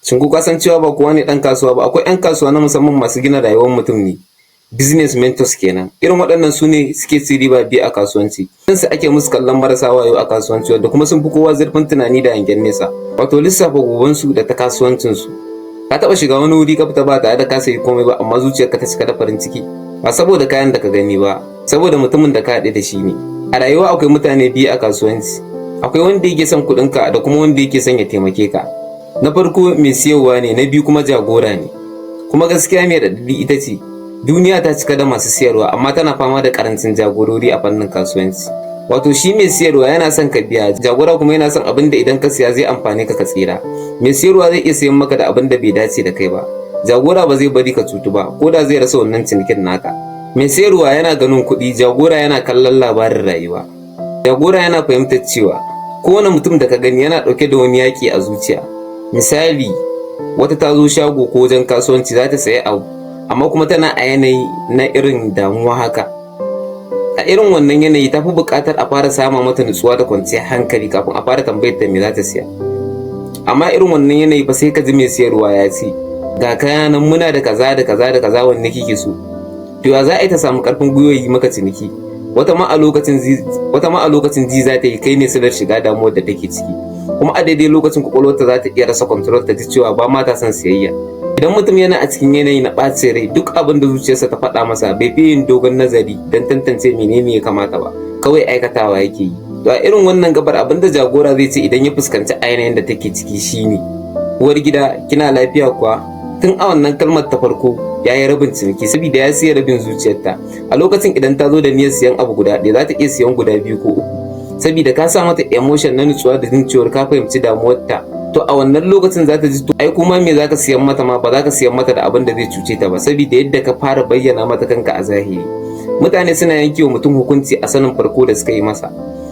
Shin ko ka san cewa ba kowa ne ɗan kasuwa ba? Akwai 'yan kasuwa na musamman masu gina rayuwar mutum ne. Business mentors kenan. Irin waɗannan su ne suke ci riba biyu a kasuwanci. Su ake musu kallon marasa wayo a kasuwanci wanda kuma sun fi kowa zurfin tunani da hangen nesa. Wato lissafa gobansu da ta kasuwancinsu. Ka taɓa shiga wani wuri ka fita ba tare da ka sayi komai ba amma zuciyarka ta cika da farin ciki. Ba saboda kayan da ka gani ba, saboda mutumin da ka haɗu da shi ne. A rayuwa akwai mutane biyu a kasuwanci. Akwai wanda yake son kuɗinka da kuma wanda yake son ya taimake ka. Na farko mai siyarwa ne, na biyu kuma jagora ne. Kuma gaskiya mai raɗaɗi ita ce, duniya ta cika da masu siyarwa amma tana fama da ƙarancin jagorori a fannin kasuwanci. Wato shi mai siyarwa yana son ka biya, jagora kuma yana son abin da idan ka siya zai amfane ka tsira. Mai siyarwa zai iya sayan maka da abin da bai dace da kai ba. Jagora ba zai bari ka cutu ba, ko da zai rasa wannan cinikin naka. Mai siyarwa yana ganin kuɗi, jagora yana kallon labarin rayuwa. Jagora yana fahimtar cewa kowane mutum da ka gani yana ɗauke da wani yaƙi a zuciya. Misali, wata ta zo shago ko wajen kasuwanci za ta sayi abu, amma kuma tana a yanayi na irin damuwa haka. A irin wannan yanayi ta fi buƙatar a fara sama mata nutsuwa da kwanciyar hankali kafin a fara tambayar ta me za ta siya. Amma irin wannan yanayi fa sai ka ji mai siyarwa ya ce, ga kaya nan muna da kaza da kaza da kaza wanne kike so. To ya za a yi ta samu ƙarfin gwiwa yi maka ciniki? Wata ma a lokacin ji za ta yi kai ne silar shiga damuwar da take ciki. Kuma a daidai lokacin kwakwalwarta za ta iya rasa control ta ji cewa ba ma ta son siyayya. Idan mutum yana a cikin yanayi na ɓacin rai, duk abin da zuciyarsa ta faɗa masa bai fi yin dogon nazari don tantance menene ya kamata ba, kawai aikatawa yake yi. To a irin wannan gabar abin da jagora zai ce idan ya fuskanci a yanayin da take ciki shine, uwar gida kina lafiya kuwa? Tun a wannan kalmar ta farko ya yi rabin ciniki saboda ya siya rabin zuciyarta. A lokacin idan ta zo da niyyar siyan abu guda ɗaya za ta iya siyan guda biyu ko uku. Saboda ka sa mata emotion na nutsuwa da jin cewar ka fahimci damuwarta, to a wannan lokacin za ta ji to ai kuma me za ka siyan mata ma ba za ka siyan mata da abin da zai cuce ta ba, saboda yadda ka fara bayyana mata kanka a zahiri. Mutane suna yanke wa mutum hukunci a sanin farko da suka yi masa,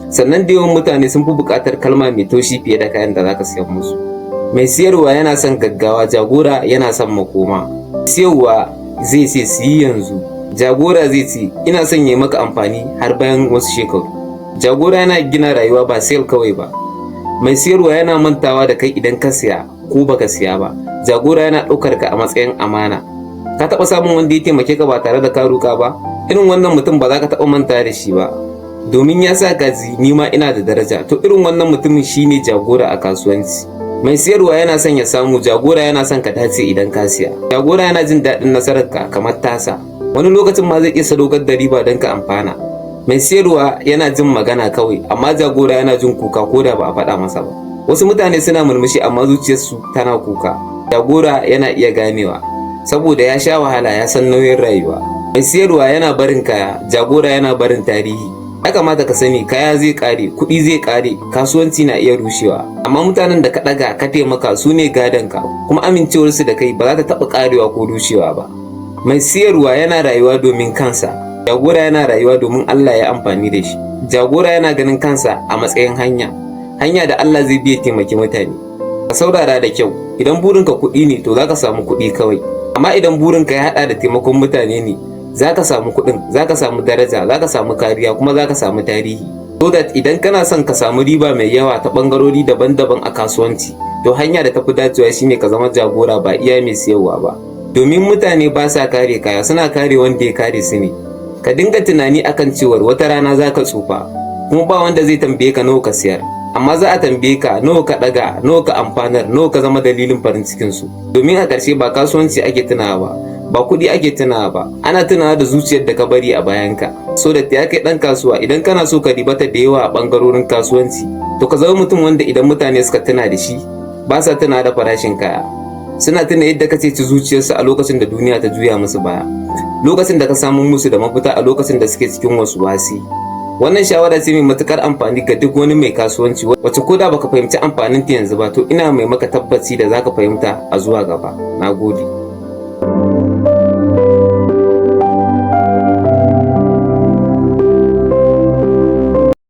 sannan da yawan mutane sun fi buƙatar kalma mai taushi fiye da kayan da za ka siyan musu. Mai siyarwa yana son gaggawa, jagora yana son makoma. Siyarwa zai ce su yi yanzu, jagora zai ce ina son yi maka amfani har bayan wasu shekaru. Jagora yana gina rayuwa ba sale kawai ba. Mai siyarwa yana mantawa da kai idan ka siya ko baka siya ba. Jagora yana ɗaukar ka a matsayin amana. Ka taɓa samun wanda ya taimake ka ba tare da ka roƙa ba? Irin wannan mutum ba za ka taɓa manta da shi ba, domin ya sa ka ji ni ma ina da daraja. To irin wannan mutumin shine jagora a kasuwanci. Mai siyarwa yana son ya samu, jagora yana son ka dace idan ka siya. Jagora yana jin daɗin nasararka kamar tasa. Wani lokacin ma zai iya sadaukar da riba don ka amfana. Mai siyarwa yana jin magana kawai, amma jagora yana jin kuka ko da ba a faɗa masa ba. Wasu mutane suna murmushi amma zuciyarsu tana kuka. Jagora yana iya ganewa, saboda ya sha wahala ya san nauyin rayuwa. Mai siyarwa yana barin kaya, jagora yana barin tarihi. Ya kamata ka sani kaya zai ƙare, kuɗi zai ƙare, kasuwanci na iya rushewa. Amma mutanen da ka ɗaga ka taimaka su ne gadonka, kuma amincewarsu da kai ba za ta taɓa ƙarewa ko rushewa ba. Mai siyarwa yana rayuwa domin kansa, jagora yana rayuwa domin Allah ya amfani da shi. Jagora yana ganin kansa a matsayin hanya da Allah zai biya taimaki mutane. Ka saurara da kyau, idan burinka kuɗi ne to za ka samu kuɗi kawai. Amma idan burinka ya haɗa da taimakon mutane ne, za ka samu kuɗin, za ka samu daraja, za ka samu kariya, kuma za ka samu tarihi. So that idan kana son ka samu riba mai yawa ta ɓangarori daban-daban a kasuwanci, to hanya da tafi dacewa shine ka zama jagora ba iya mai siyarwa ba. Domin mutane ba sa kare kaya, suna kare wanda ya kare su ne. Ka dinga tunani akan cewar wata rana za ka tsufa, kuma ba wanda zai tambaye ka nawa ka siyar, amma za a tambaye ka nawa ka ɗaga, nawa ka amfanar, nawa ka zama dalilin farin cikinsu. Domin a ƙarshe ba kasuwanci ake tunawa ba kuɗi ake tunawa ba, ana tunawa da zuciyar da ka bari a bayanka. So da ya kai ɗan kasuwa, idan kana so ka ribata da yawa a ɓangarorin kasuwanci, to ka zama mutum wanda idan mutane suka tuna da shi ba sa tuna da farashin kaya, suna tuna yadda ka ceci zuciyarsu a lokacin da duniya ta juya musu baya, lokacin da ka samu musu da mafita a lokacin da suke cikin wasu wasi. Wannan shawara ce mai matukar amfani ga duk wani mai kasuwanci wacce ko da baka fahimci amfanin ta yanzu ba, to ina mai maka tabbaci da zaka fahimta a zuwa gaba. Nagode.